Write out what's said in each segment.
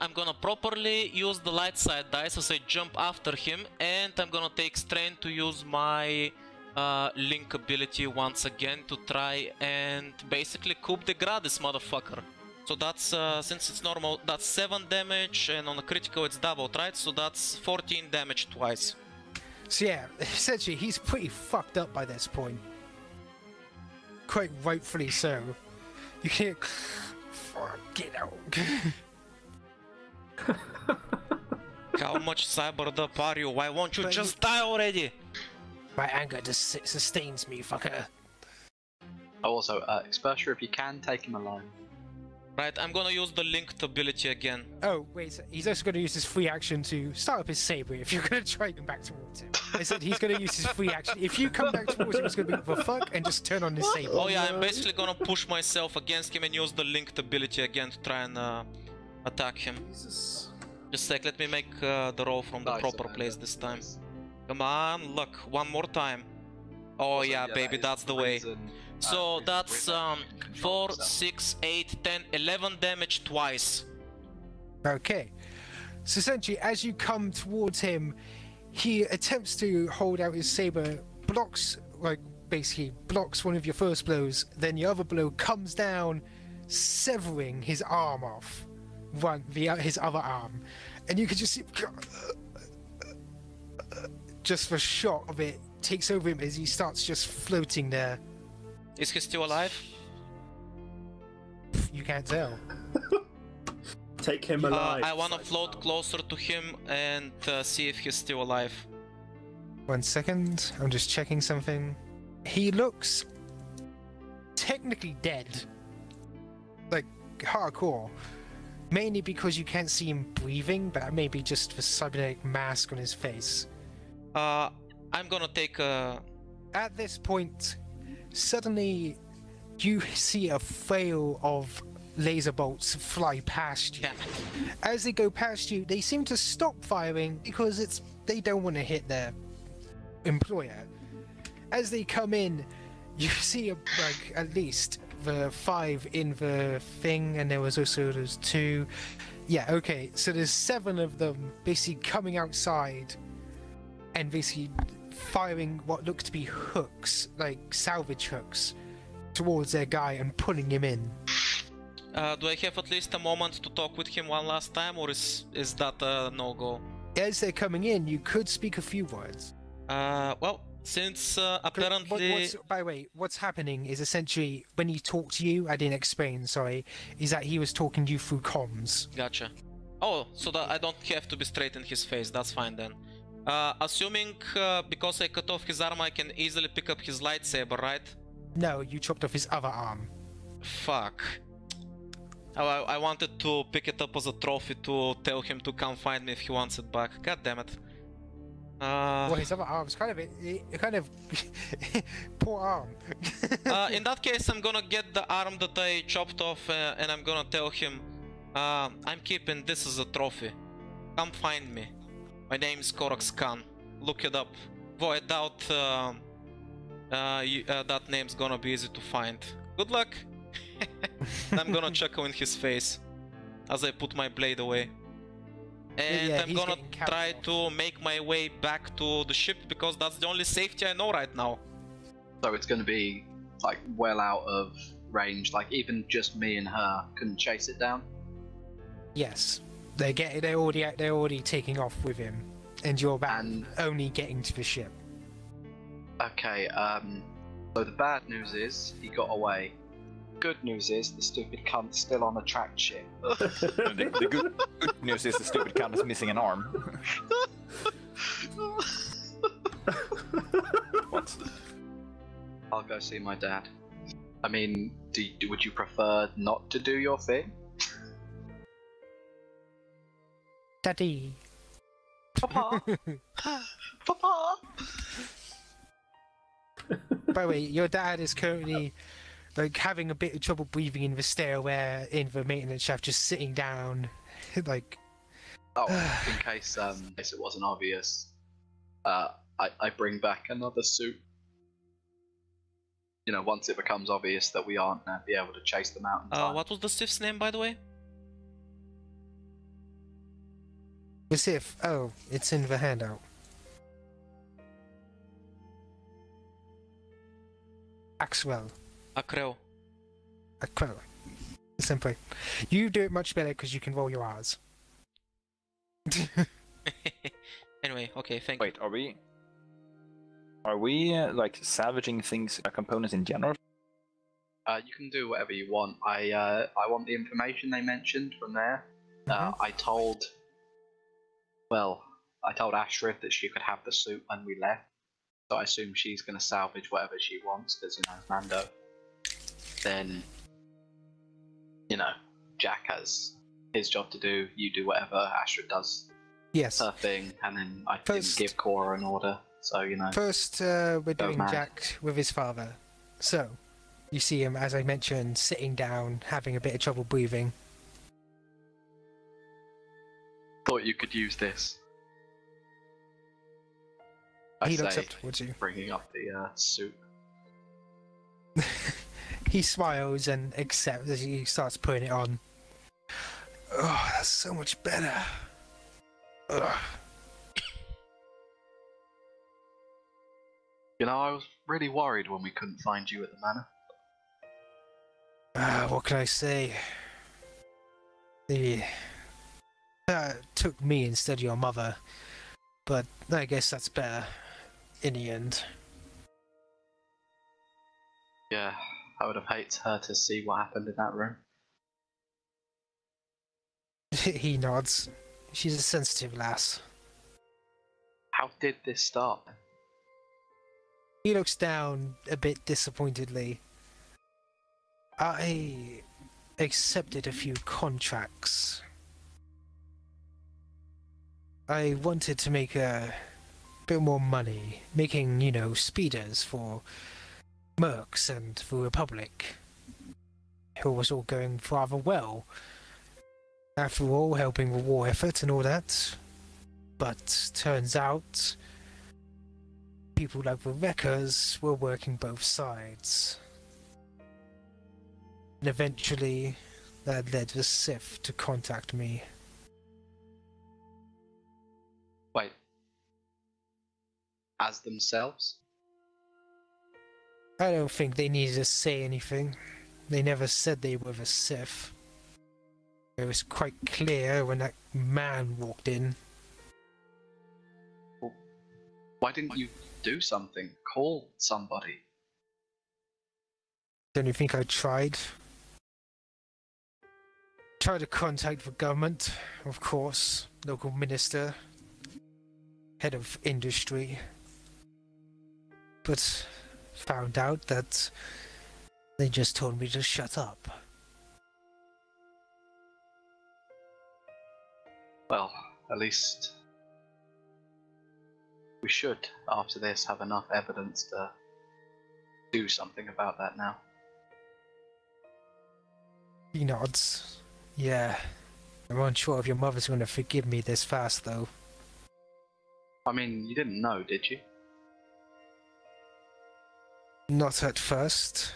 I'm gonna properly use the light side dice as I jump after him, and I'm gonna take strain to use my link ability once again to try and basically coup de grace this motherfucker. So that's, since it's normal, that's 7 damage, and on a critical it's doubled, right? So that's 14 damage twice. So yeah, essentially he's pretty fucked up by this point. Quite rightfully so. You can't... Get out. How much cybered up are you? Why won't you just die already? My anger just sustains me, fucker. Also, Experta, if you can, take him alive. Right, I'm gonna use the linked ability again. Oh, wait, so he's also going to use his free action to start up his saber if you're going to try him back towards him. I said he's going to use his free action. If you come back towards him, it's going to be the fuck and just turn on his saber. Oh yeah, I'm basically gonna push myself against him and use the linked ability again to try and attack him. Jesus. Just a sec, let me make the roll from the proper place this time. Come on, look, one more time. Oh yeah, baby, that's the way. So that's 4, 6, 8, 10, 11 damage twice. Okay. So essentially, as you come towards him, he attempts to hold out his saber, blocks, like, basically blocks one of your first blows, then your other blow comes down, severing his arm off. His other arm. And you can just see... Just the shot of it takes over him as he starts just floating there. Is he still alive? You can't tell. Take him alive. I wanna float closer to him and see if he's still alive. 1 second, I'm just checking something. He looks technically dead. Like, hardcore. Mainly because you can't see him breathing, but maybe just the cybernetic mask on his face. I'm gonna take a... At this point, suddenly you see a trail of laser bolts fly past you. Yeah. As they go past you, they seem to stop firing because they don't want to hit their employer. As they come in, you see like at least the 5 in the thing, and there was also those 2. Yeah, okay, so there's 7 of them basically coming outside and basically firing what look to be hooks, like salvage hooks, towards their guy and pulling him in. Do I have at least a moment to talk with him one last time, or is that a no-go? As they're coming in, you could speak a few words. Well, since apparently... By the way, what's happening is essentially, when he talked to you, I didn't explain, sorry, is that he was talking to you through comms. Gotcha. Oh, so that I don't have to be straight in his face, that's fine then. Assuming because I cut off his arm, I can easily pick up his lightsaber, right? No, you chopped off his other arm. Fuck. I wanted to pick it up as a trophy to tell him to come find me if he wants it back. God damn it. Well, his other arm's kind of poor arm. In that case, I'm gonna get the arm that I chopped off and I'm gonna tell him, I'm keeping this as a trophy. Come find me. My name is Korax Khan. Look it up. Though I doubt that name's gonna be easy to find. Good luck. I'm gonna chuckle in his face as I put my blade away. And yeah, I'm gonna try to make my way back to the ship because that's the only safety I know right now. So it's gonna be like well out of range, like even just me and her couldn't chase it down? Yes. They're already taking off with him, and you're back only getting to the ship. Okay, so the bad news is he got away. Good news is the stupid cunt's still on the tracked ship. the good news is the stupid cunt is missing an arm. What? I'll go see my dad. I mean, would you prefer not to do your thing? Daddy. Papa! Papa! By the way, your dad is currently like having a bit of trouble breathing in the stairway in the maintenance shaft, just sitting down, like. Oh, in case it wasn't obvious, I bring back another suit. You know, once it becomes obvious that we aren't be able to chase them out in time. What was the Sith's name, by the way? The Sith. Oh, it's in the handout. Axwell. Akrel. Aquella. Simply. You do it much better because you can roll your R's. Anyway, okay, thank Wait, are we like salvaging things, components in general? You can do whatever you want. I want the information they mentioned from there. I told Astrid that she could have the suit when we left. So I assume she's going to salvage whatever she wants, because, you know, Mando. Then, you know, Jack has his job to do. You do whatever. Astrid does her thing, and then I can give Cora an order. So, you know. First, we're doing Jack with his father. So, you see him, as I mentioned, sitting down, having a bit of trouble breathing. Thought you could use this. He looks up towards you. Bringing up the suit. He smiles and accepts as he starts putting it on. Oh, that's so much better. Ugh. You know, I was really worried when we couldn't find you at the manor. What can I say? They took me instead of your mother, but I guess that's better in the end. Yeah, I would have hated her to see what happened in that room. He nods. She's a sensitive lass. How did this start? He looks down a bit disappointedly. I accepted a few contracts. I wanted to make a bit more money, making, you know, speeders for Mercs and the Republic. It was all going rather well. After all, helping the war effort and all that. But turns out, people like the Wreckers were working both sides. And eventually, that led the Sith to contact me. Wait. As themselves? I don't think they needed to say anything. They never said they were the Sith. It was quite clear when that man walked in. Well, why didn't you do something? Call somebody? Don't you think I tried? Tried to contact the government, of course. Local minister. Head of industry. But found out that they just told me to shut up. Well, at least we should, after this, have enough evidence to do something about that now. He nods. Yeah. I'm unsure if your mother's going to forgive me this fast, though. I mean, you didn't know, did you? Not at first.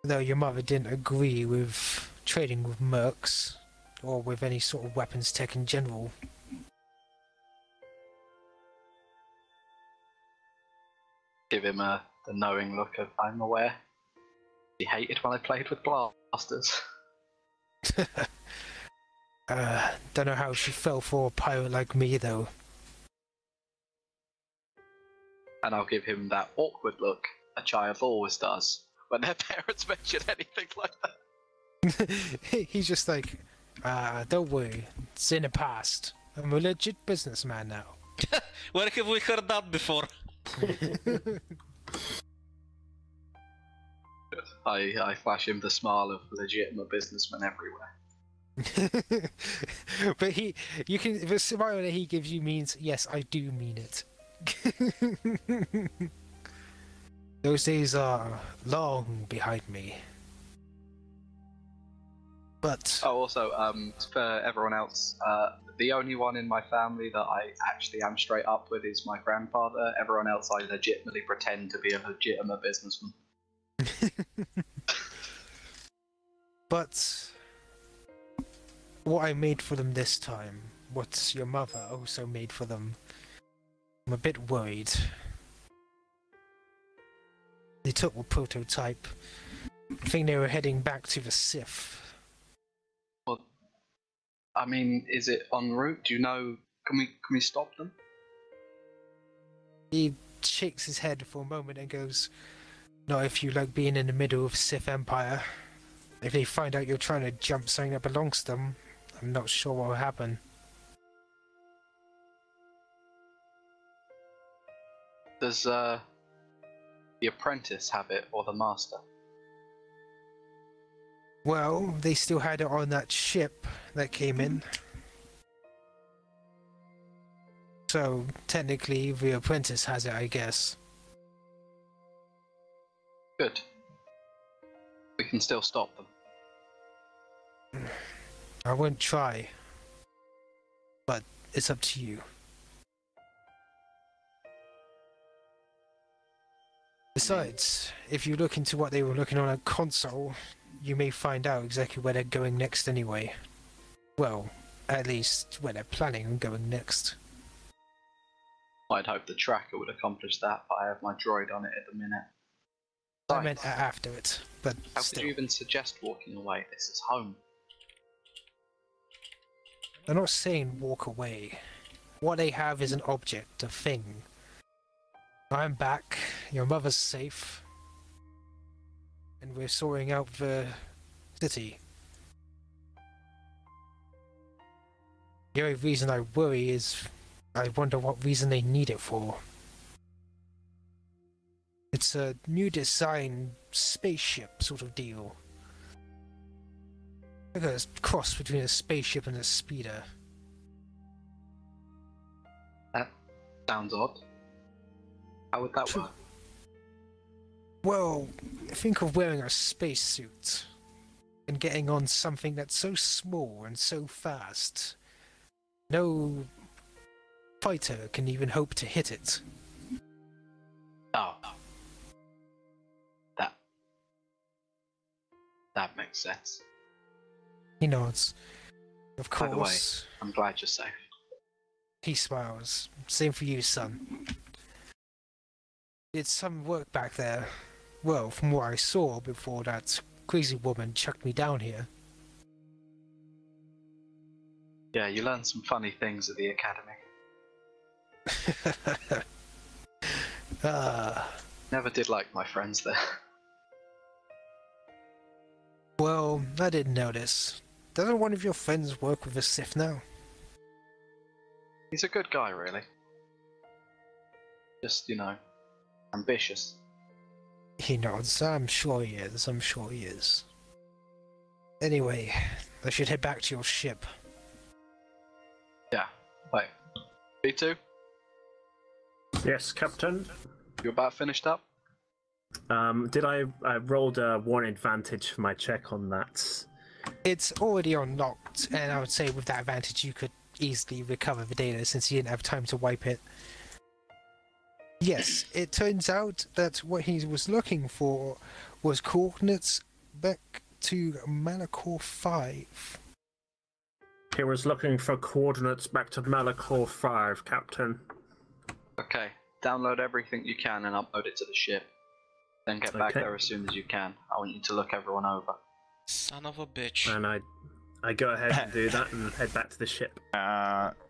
Though your mother didn't agree with trading with Mercs, or with any sort of weapons tech in general. Give him the knowing look of, I'm aware. He hated when I played with blasters. Don't know how she fell for a pirate like me, though. And I'll give him that awkward look a child always does when their parents mention anything like that. He's just like, don't worry, it's in the past. I'm a legit businessman now. Where have we heard that before? I flash him the smile of legitimate businessmen everywhere. But the smile that he gives you means, yes, I do mean it. Those days are long behind me. But also, for everyone else, the only one in my family that I actually am straight up with is my grandfather. Everyone else, I legitimately pretend to be a legitimate businessman. But what I made for them this time what your mother also made for them. I'm a bit worried. They took a prototype. I think they were heading back to the Sith. Well, I mean, is it en route? Do you know? Can we stop them? He shakes his head for a moment and goes, "Not if you like being in the middle of Sith Empire. If they find out you're trying to jump something that belongs to them, I'm not sure what will happen." Does the apprentice have it, or the master? Well, they still had it on that ship that came in. So, technically, the apprentice has it, I guess. Good. We can still stop them. I won't try. But it's up to you. Besides, if you look into what they were looking on a console, you may find out exactly where they're going next anyway. Well, at least where they're planning on going next. I'd hope the tracker would accomplish that, but I have my droid on it at the minute. I meant after it, but how still. could you even suggest walking away? This is home. I'm not saying walk away. What they have is an object, a thing. I'm back, your mother's safe, and we're sorting out the city. The only reason I worry is I wonder what reason they need it for. It's a new design spaceship sort of deal. Like a cross between a spaceship and a speeder. That sounds odd. How would that work? Well, think of wearing a spacesuit and getting on something that's so small and so fast. No fighter can even hope to hit it. Oh. That makes sense. He nods. Of By the way, course. I'm glad you're safe. He smiles. Same for you, son. Did some work back there. Well, from what I saw before that crazy woman chucked me down here. Yeah, you learned some funny things at the academy. Never did like my friends there. Well, I didn't notice. Doesn't one of your friends work with a Sith now? He's a good guy, really. Just, ambitious. He nods. I'm sure he is. I'm sure he is. Anyway, I should head back to your ship. Yeah. Wait. B2? Yes, Captain. You about finished up? I rolled a 1 advantage for my check on that. It's already unlocked, and I would say with that advantage you could easily recover the data since you didn't have time to wipe it. Yes, it turns out that what he was looking for was coordinates back to Malachor 5. He was looking for coordinates back to Malachor 5, Captain. Okay. Download everything you can and upload it to the ship. Then get back there as soon as you can. I want you to look everyone over. Son of a bitch. And I go ahead and do that and head back to the ship.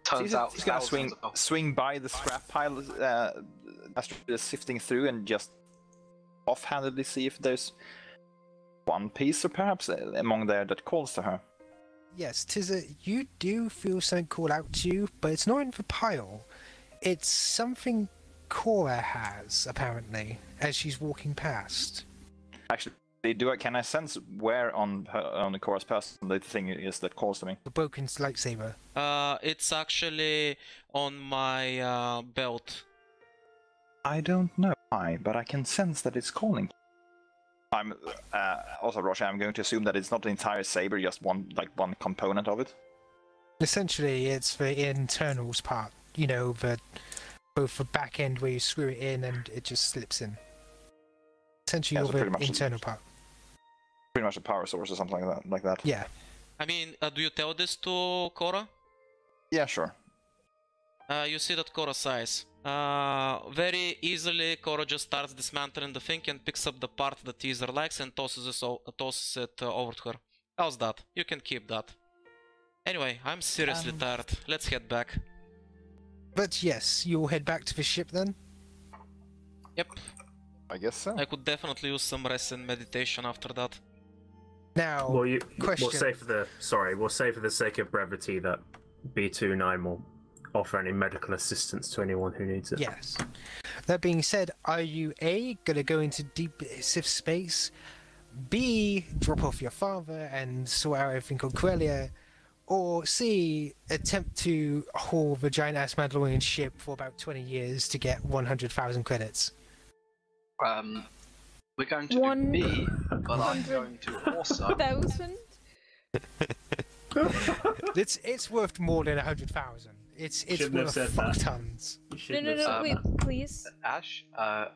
Turns out he's gonna swing by the scrap pile Astrid is sifting through and just offhandedly see if there's one piece or perhaps among there that calls to her. Yes, you do feel something call out to you, but it's not in the pile. It's something Korax has, apparently, as she's walking past. Actually, can I sense where on the Korax person the thing is that calls to me? The broken lightsaber. It's actually on my belt. I don't know why, but I can sense that it's calling. I'm also, Roshi, I'm going to assume that it's not the entire saber, just one component of it. Essentially, it's the internals part. Both the back end where you screw it in and it just slips in. Essentially, so the internal part. Pretty much a power source or something like that. Yeah. I mean, do you tell this to Cora? Yeah, sure. You see that Kora sighs. Very easily, Kora just starts dismantling the thing and picks up the part that Teaser likes and tosses it over to her. How's that? You can keep that. Anyway, I'm seriously tired. Let's head back. But yes, you'll head back to the ship then? Yep. I guess so. I could definitely use some rest and meditation after that. Now, Well, question. we'll say for the sake of brevity that B29 will offer any medical assistance to anyone who needs it. Yes. That being said, are you A, gonna go into deep Sith space, B, drop off your father and sort out everything on Corellia, or C, attempt to haul the giant-ass Mandalorian ship for about 20 years to get 100,000 credits? We're going to do B, but I'm going to also... 1,000? It's worth more than 100,000. It's Shouldn't have worth said fuck that. tons. No, wait, please. Ash, a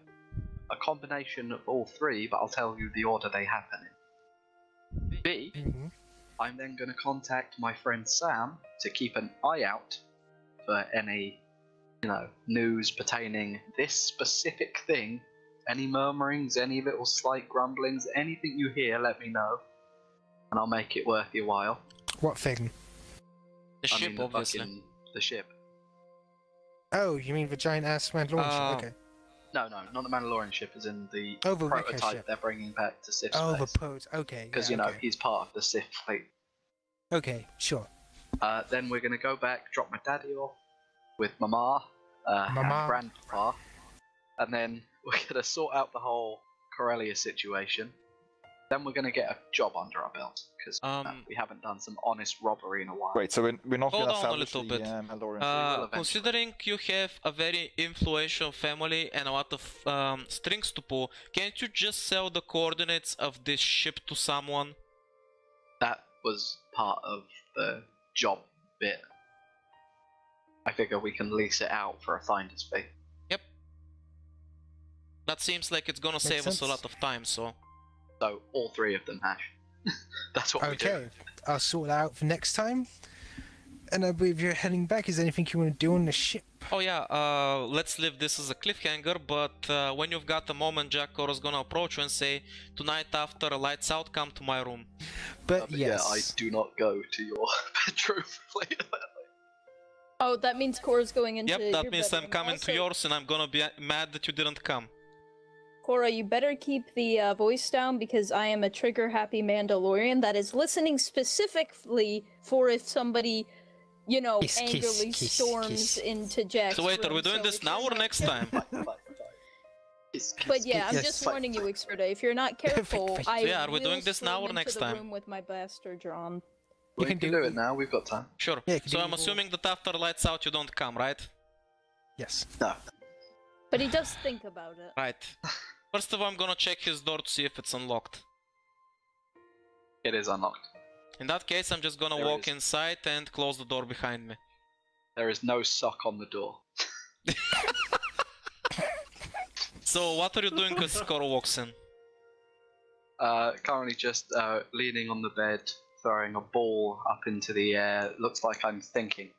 combination of all three, but I'll tell you the order they happen in. B, Mhm. I'm then going to contact my friend Sam to keep an eye out for any, news pertaining this specific thing. Any murmurings, any little slight grumblings, anything you hear, let me know, and I'll make it worth your while. What thing? The ship, obviously. The ship. Oh, you mean the giant-ass Mandalorian ship? Okay. No, not the Mandalorian ship, as in the Oh, the Rivek prototype ship. they're bringing back to Sith Oh, the space. pose. Okay. Because, yeah, okay. he's part of the Sith fleet. Okay, sure. Then we're going to go back, drop my daddy off with Mama, and Mama. Grandpa, and then we're going to sort out the whole Corellia situation. Then we're going to get a job under our belt, because we haven't done some honest robbery in a while. Wait, so we're not Hold going to on a salvage the little bit. Mandalorian? eventually. Considering you have a very influential family and a lot of strings to pull, can't you just sell the coordinates of this ship to someone? That was part of the job bit. I figure we can lease it out for a finder's fee. Yep. That seems like it's gonna save us a lot of time, so... So, all three of them, Ash. That's what we do. Okay, I'll sort that out for next time. And I believe you're heading back. Is there anything you want to do on the ship? Oh yeah, let's leave this as a cliffhanger, but when you've got a moment, Jack Cora's gonna approach you and say, tonight after lights out, come to my room. But But yes. yeah, I do not go to your bedroom later. Oh, that means Cora's going into Yep, that your means I'm bedroom. coming Also, to yours and I'm gonna be mad that you didn't come. Cora, you better keep the voice down because I am a trigger-happy Mandalorian that is listening specifically for if somebody, Kiss, angrily kiss, storms kiss. into Jack's So wait, are room. we doing So this if now you're or not next careful- time? But yeah, I'm Yes. just warning you, Experta. If you're not careful, I Yeah, are we will doing this now storm or next into the time? room with my blaster drawn. We can can do- do it now, we've got time. Sure. Yeah, can So do I'm evil. assuming that after lights out you don't come, right? Yes. No. But he does think about it. Right. First of all, I'm gonna check his door to see if it's unlocked. It is unlocked. In that case, I'm just gonna There walk is. inside and close the door behind me. There is no sock on the door. So what are you doing as Cora walks in? Currently just leaning on the bed, throwing a ball up into the air. Looks like I'm thinking.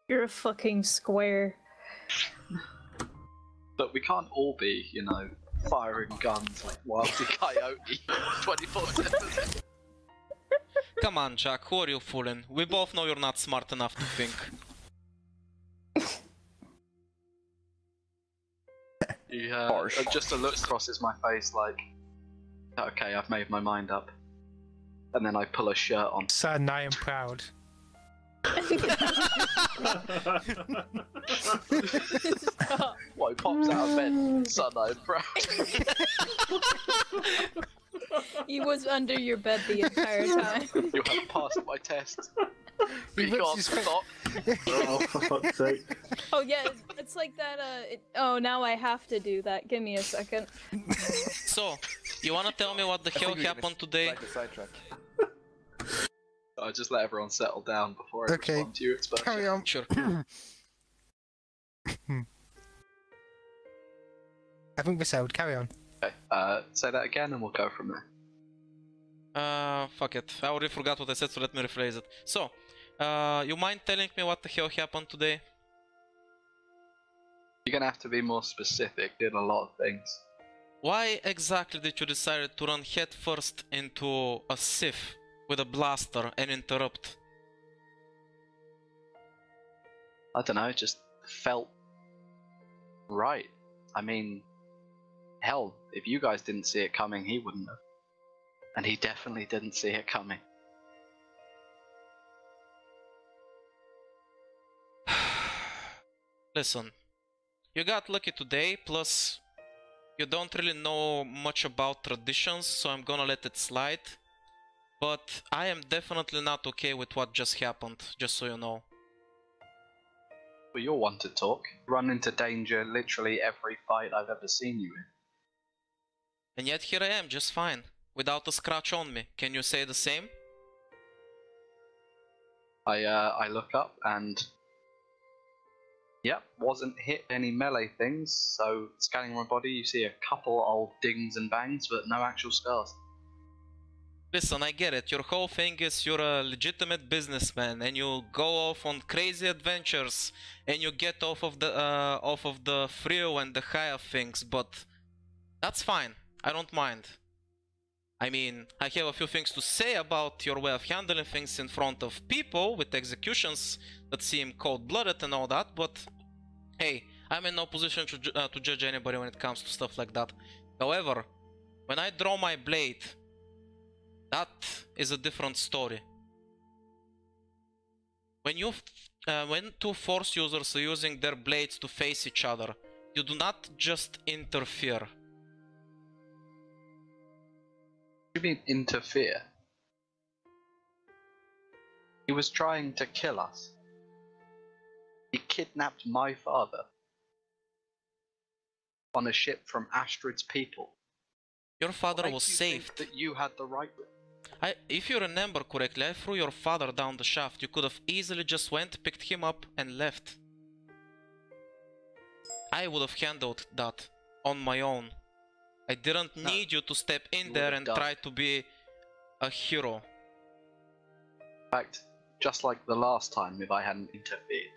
You're a fucking square. But we can't all be, firing guns like Wildy Coyote 24/7. Come on, Jack, who are you fooling? We both know you're not smart enough to think. Harsh. Just a look crosses my face like, okay, I've made my mind up. And then I pull a shirt on. Son, I am proud. Stop. Well, he pops out of bed. Son, I'm proud. He was under your bed the entire time. You have passed my test. He Be rips gone, his face- stop. Oh, for fuck's sake. Oh yeah, it's like that. Oh, now I have to do that. Give me a second. So, you wanna tell me what the hell happened today? I just let everyone settle down before I Okay, respond to you. It's Carry on. Sure. I think we're settled. Carry on. Okay, say that again and we'll go from there. Fuck it. I already forgot what I said, so let me rephrase it. So, You mind telling me what the hell happened today? You're gonna have to be more specific. Did a lot of things. Why exactly did you decide to run headfirst into a Sith with a blaster and interrupt? I don't know, it just felt right. I mean, hell, if you guys didn't see it coming, he wouldn't have. And he definitely didn't see it coming. Listen, you got lucky today, plus you don't really know much about traditions, so I'm gonna let it slide. But I am definitely not okay with what just happened, just so you know. Well, you're one to talk. Run into danger literally every fight I've ever seen you in. And yet here I am, just fine, without a scratch on me. Can you say the same? I look up and... Yep, wasn't hit any melee things, so scanning my body you see a couple old dings and bangs, but no actual scars. Listen, I get it. Your whole thing is you're a legitimate businessman and you go off on crazy adventures and you get off of the thrill and the high of things, but that's fine. I don't mind. I mean, I have a few things to say about your way of handling things in front of people with executions that seem cold-blooded and all that, but hey, I'm in no position to judge anybody when it comes to stuff like that. However, when I draw my blade, that is a different story. When two Force users are using their blades to face each other, you do not just interfere. What do you mean interfere? He was trying to kill us. He kidnapped my father on a ship from Astrid's people. Your father What was makes you think saved. that you had the right. If you remember correctly, I threw your father down the shaft. You could have easily just went, picked him up and left. I would have handled that on my own. I didn't need you to step in there and try to be a hero. In fact, just like the last time if I hadn't interfered.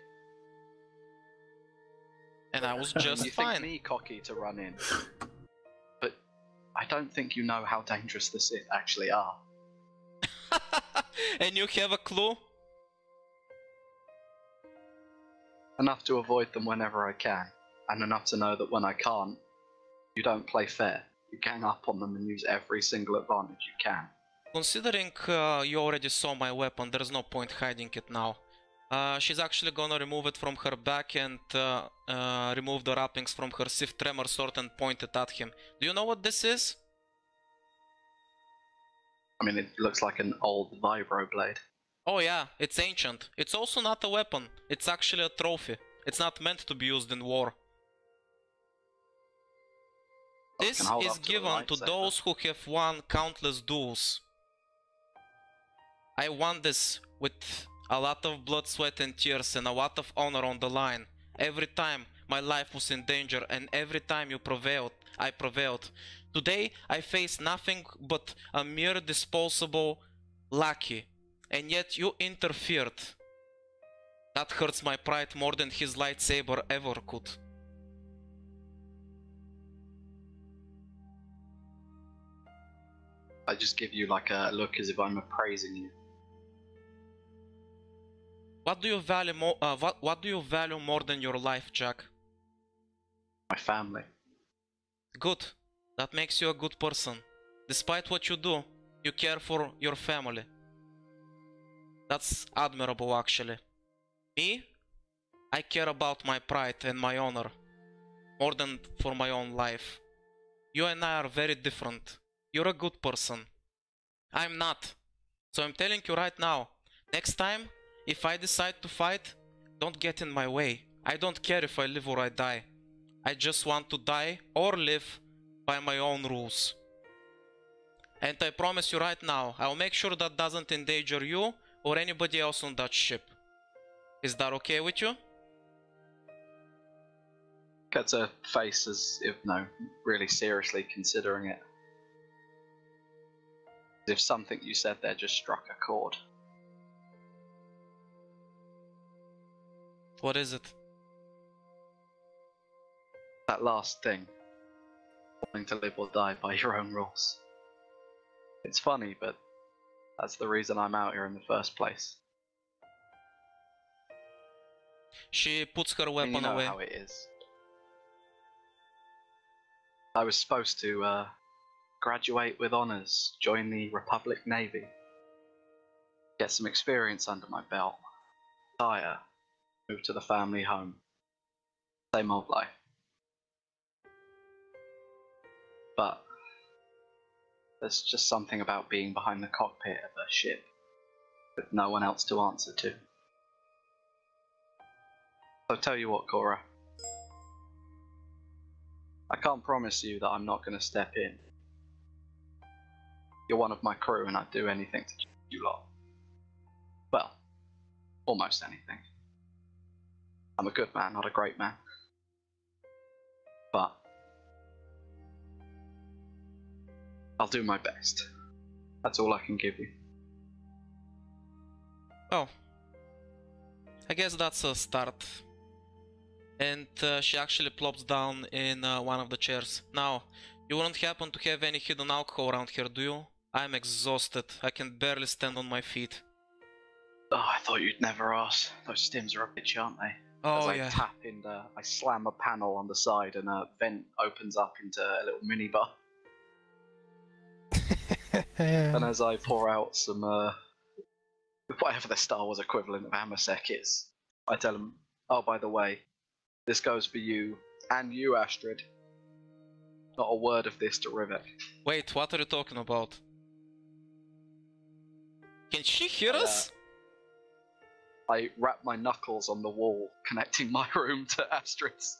And I was just you fine. think me cocky to run in. But I don't think you know how dangerous the Sith actually are. And you have a clue? Enough to avoid them whenever I can, and enough to know that when I can't, you don't play fair. You gang up on them and use every single advantage you can. Considering you already saw my weapon, there's no point hiding it now. She's actually gonna remove it from her back and remove the wrappings from her Sith Tremor sword and point it at him. Do you know what this is? I mean, it looks like an old vibro blade. Oh yeah, it's ancient. It's also not a weapon. It's actually a trophy. It's not meant to be used in war. This is given to those who have won countless duels. I won this with a lot of blood, sweat and tears and a lot of honor on the line. Every time my life was in danger and every time you prevailed, I prevailed. Today I face nothing but a mere disposable lackey, and yet you interfered. That hurts my pride more than his lightsaber ever could. I just give you like a look as if I'm appraising you. What do you value more? What do you value more than your life, Jack? My family. Good. That makes you a good person. Despite what you do, you care for your family. That's admirable, actually. Me? I care about my pride and my honor more than for my own life. You and I are very different. You're a good person. I'm not. So I'm telling you right now, next time, if I decide to fight, don't get in my way. I don't care if I live or I die. I just want to die or live by my own rules. And I promise you right now, I'll make sure that doesn't endanger you or anybody else on that ship. Is that okay with you? Gets a face as if, no, really seriously considering it. As if something you said there just struck a chord. What is it? That last thing. Wanting to live or die by your own rules. It's funny, but that's the reason I'm out here in the first place. She puts her And weapon you know away. how it is. I was supposed to graduate with honors, join the Republic Navy, get some experience under my belt, retire, move to the family home. Same old life. But there's just something about being behind the cockpit of a ship with no one else to answer to. So tell you what, Cora. I can't promise you that I'm not going to step in. You're one of my crew and I'd do anything to keep you lot. Well, almost anything. I'm a good man, not a great man. But I'll do my best. That's all I can give you. Oh. I guess that's a start. And she actually plops down in one of the chairs. Now, you wouldn't happen to have any hidden alcohol around here, do you? I'm exhausted. I can barely stand on my feet. Oh, I thought you'd never ask. Those stims are a bitch, aren't they? Oh, As I yeah. tap in I slam a panel on the side and a vent opens up into a little minibar. And as I pour out some, whatever the Star Wars equivalent of Amasec is, I tell him, oh, by the way, this goes for you, and you, Astrid. Not a word of this to Rivek. Wait, what are you talking about? Can she hear us? I wrap my knuckles on the wall, connecting my room to Astrid's.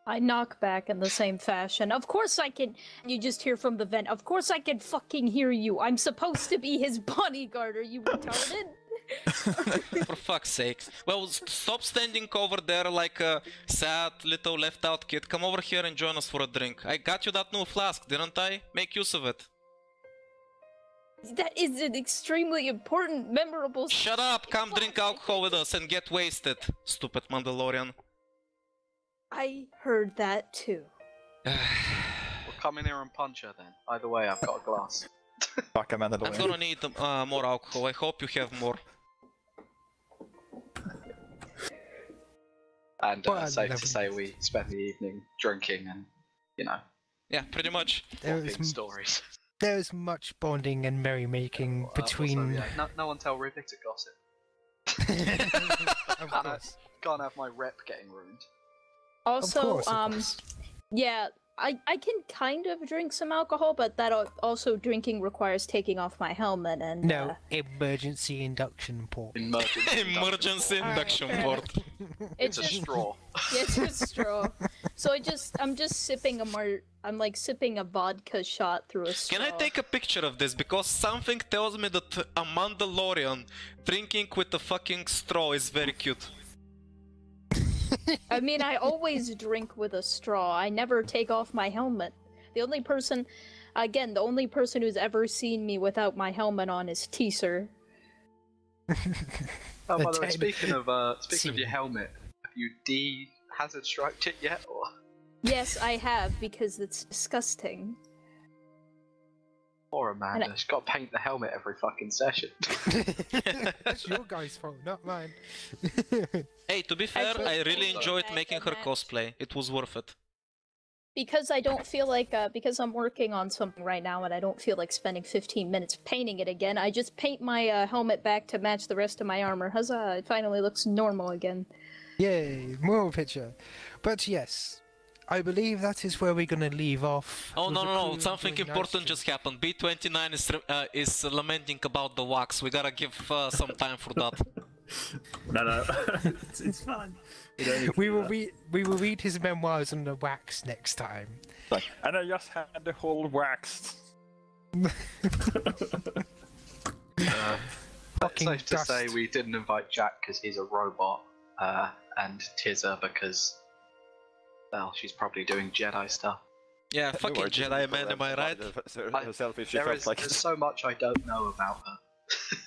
I knock back in the same fashion. Of course I can. You just hear from the vent. Of course I can fucking hear you. I'm supposed to be his bodyguard. Are you retarded? For fuck's sake. Well, stop standing over there like a sad little left out kid. Come over here and join us for a drink. I got you that new flask, didn't I? Make use of it. That is an extremely important, memorable... Shut up! Come drink alcohol with us and get wasted, stupid Mandalorian. I heard that too. Well, come in here and punch her then. Either way, I've got a glass. Fuck a I'm Mandalorian. gonna need more alcohol. I hope you have more. And Well, safe to lovely. say we spent the evening drinking and, you know, Yeah, pretty much. swapping stories. There's much bonding and merrymaking between. Also, yeah, no one tell Rivek to gossip. Of course. Can't have my rep getting ruined. Also, of course. yeah, I can kind of drink some alcohol, but that also drinking requires taking off my helmet and... No, emergency induction port. Emergency induction Alright, port. It's a straw. Yeah, it's a straw. So I'm just sipping I'm like sipping a vodka shot through a straw. Can I take a picture of this? Because something tells me that a Mandalorian drinking with a fucking straw is very cute. I mean, I always drink with a straw. I never take off my helmet. The only person who's ever seen me without my helmet on is Teaser. Oh, by the way, Attain- speaking of your helmet, have you de-hazard striped it yet, or? Yes, I have, because it's disgusting. Poor Amanda, she's got to paint the helmet every fucking session. That's your guy's fault, not mine. Hey, to be fair, I really also- enjoyed I making her can cosplay. It was worth it. Because I don't feel like, because I'm working on something right now and I don't feel like spending 15 minutes painting it again, I just paint my helmet back to match the rest of my armor. Huzzah, it finally looks normal again. Yay, more picture. But yes, I believe that is where we're gonna leave off. Oh with no the no no! crew Something doing important nice just happened. B29 is lamenting about the wax. We gotta give some time for that. No, it's fine. You don't need to We do will that. we will read his memoirs on the wax next time. Like, and I just had the whole waxed. Fucking Safe to dust. say we didn't invite Jack because he's a robot, and Tizza because, well, she's probably doing Jedi stuff. Yeah, fucking Jedi man, am I right? Herself if she There's felt like so much I don't know about her.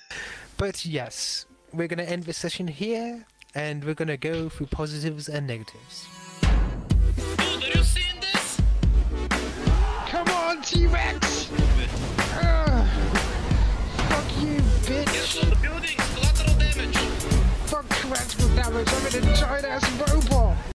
But yes, we're gonna end the session here. and we're gonna go through positives and negatives. Dude, are you seeing this? Come on, T-Rex! Fuck you, bitch! Yes, on the buildings, collateral damage. Fuck collateral damage, I'm an giant ass robot!